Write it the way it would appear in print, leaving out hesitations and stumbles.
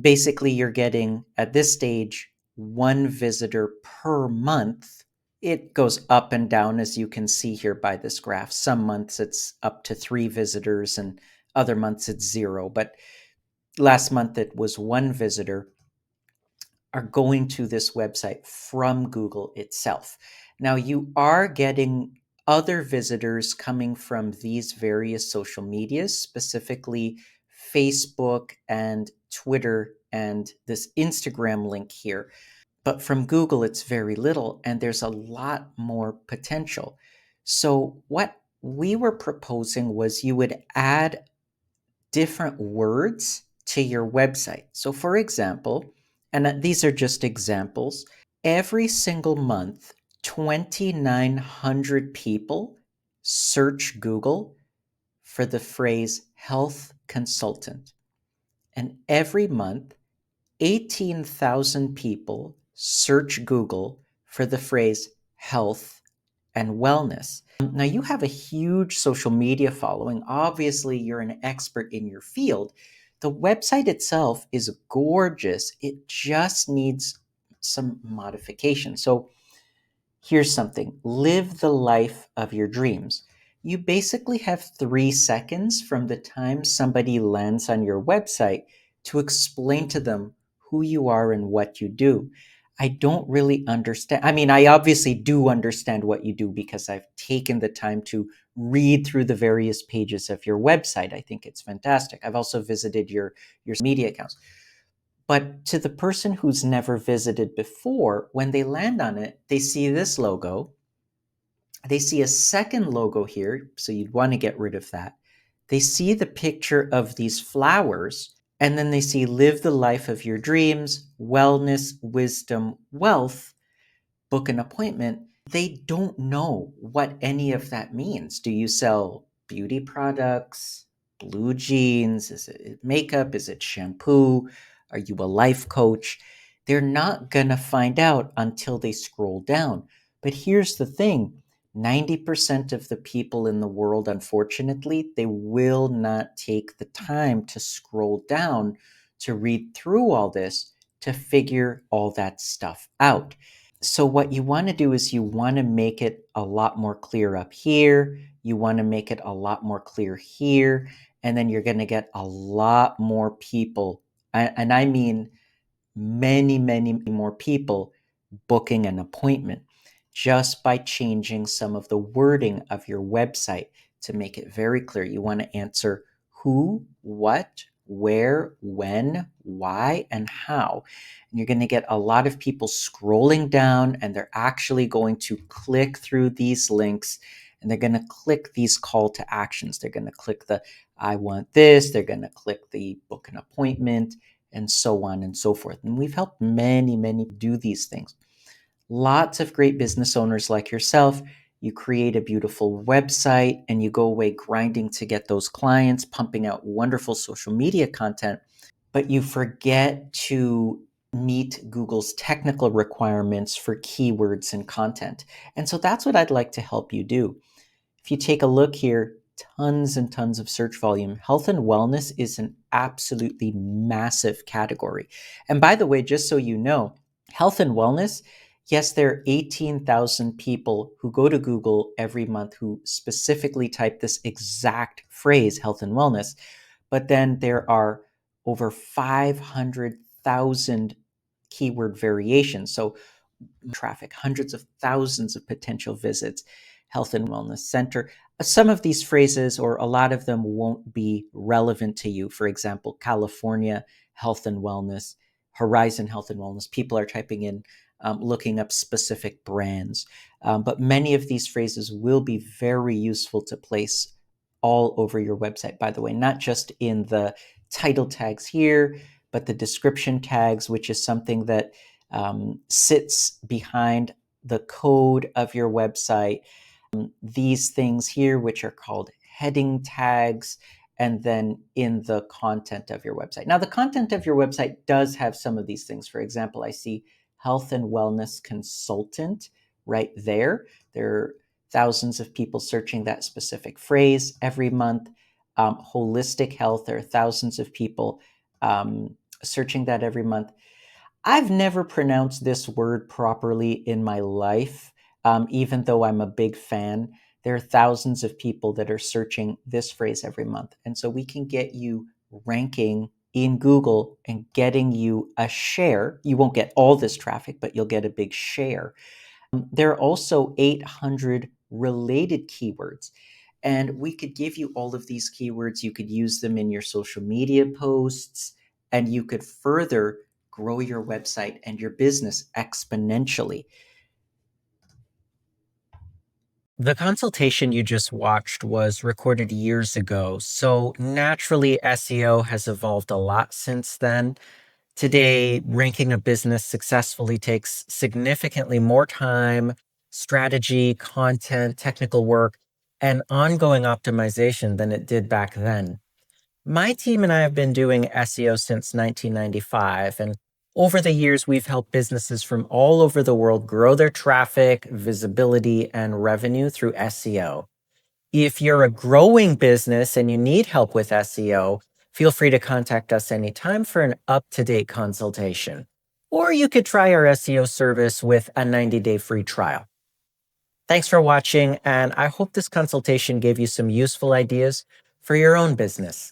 Basically, you're getting, at this stage, one visitor per month. It goes up and down, as you can see here by this graph. Some months it's up to 3 visitors and other months it's 0. But last month it was 1 visitor are going to this website from Google itself. Now, you are getting other visitors coming from these various social medias, specifically Facebook and Twitter and this Instagram link here. But from Google, it's very little, and there's a lot more potential. So, what we were proposing was you would add different words to your website. So, for example, and these are just examples, every single month, 2,900 people search Google for the phrase health consultant. And every month, 18,000 people search Google for the phrase health and wellness. Now, you have a huge social media following. Obviously, you're an expert in your field. The website itself is gorgeous. It just needs some modification. So, here's something: live the life of your dreams. You basically have 3 seconds from the time somebody lands on your website to explain to them who you are and what you do. I don't really understand. I mean, I obviously do understand what you do because I've taken the time to read through the various pages of your website. I think it's fantastic. I've also visited your media accounts. But to the person who's never visited before, when they land on it, they see this logo. They see a second logo here, so you'd want to get rid of that. They see the picture of these flowers, and then they see live the life of your dreams, wellness, wisdom, wealth, book an appointment. They don't know what any of that means. Do you sell beauty products, blue jeans? Is it makeup? Is it shampoo? Are you a life coach? They're not going to find out until they scroll down. But here's the thing: 90% of the people in the world, unfortunately, they will not take the time to scroll down to read through all this to figure all that stuff out. So what you want to do is you want to make it a lot more clear up here. You want to make it a lot more clear here. And then you're going to get a lot more people. And I mean many, many more people booking an appointment just by changing some of the wording of your website to make it very clear. You want to answer who, what, where, when, why, and how. And you're going to get a lot of people scrolling down, and they're actually going to click through these links, and they're going to click these call to actions. They're going to click the I want this, they're going to click the book an appointment, and so on and so forth. And we've helped many, many do these things. Lots of great business owners like yourself. You create a beautiful website and you go away grinding to get those clients, pumping out wonderful social media content, but you forget to meet Google's technical requirements for keywords and content. And so that's what I'd like to help you do. If you take a look here, tons and tons of search volume. Health and wellness is an absolutely massive category. And by the way, just so you know, health and wellness, yes, there are 18,000 people who go to Google every month who specifically type this exact phrase, health and wellness. But then there are over 500,000 keyword variations. So traffic, hundreds of thousands of potential visits, health and wellness center. Some of these phrases, or a lot of them, won't be relevant to you. For example, California health and wellness, Horizon health and wellness. People are typing in, looking up specific brands. But many of these phrases will be very useful to place all over your website, by the way, not just in the title tags here, but the description tags, which is something that sits behind the code of your website. These things here, which are called heading tags, and then in the content of your website. Now, the content of your website does have some of these things. For example, I see health and wellness consultant right there. There are thousands of people searching that specific phrase every month. Holistic health, there are thousands of people searching that every month. I've never pronounced this word properly in my life, even though I'm a big fan. There are thousands of people that are searching this phrase every month. And so we can get you ranking in Google and getting you a share. You won't get all this traffic, but you'll get a big share. There are also 800 related keywords. And we could give you all of these keywords. You could use them in your social media posts, and you could further grow your website and your business exponentially. The consultation you just watched was recorded years ago, so naturally SEO has evolved a lot since then. Today, ranking a business successfully takes significantly more time, strategy, content, technical work, and ongoing optimization than it did back then. My team and I have been doing SEO since 1995, and over the years, we've helped businesses from all over the world grow their traffic, visibility, and revenue through SEO. If you're a growing business and you need help with SEO, feel free to contact us anytime for an up to date consultation. Or you could try our SEO service with a 90-day free trial. Thanks for watching, and I hope this consultation gave you some useful ideas for your own business.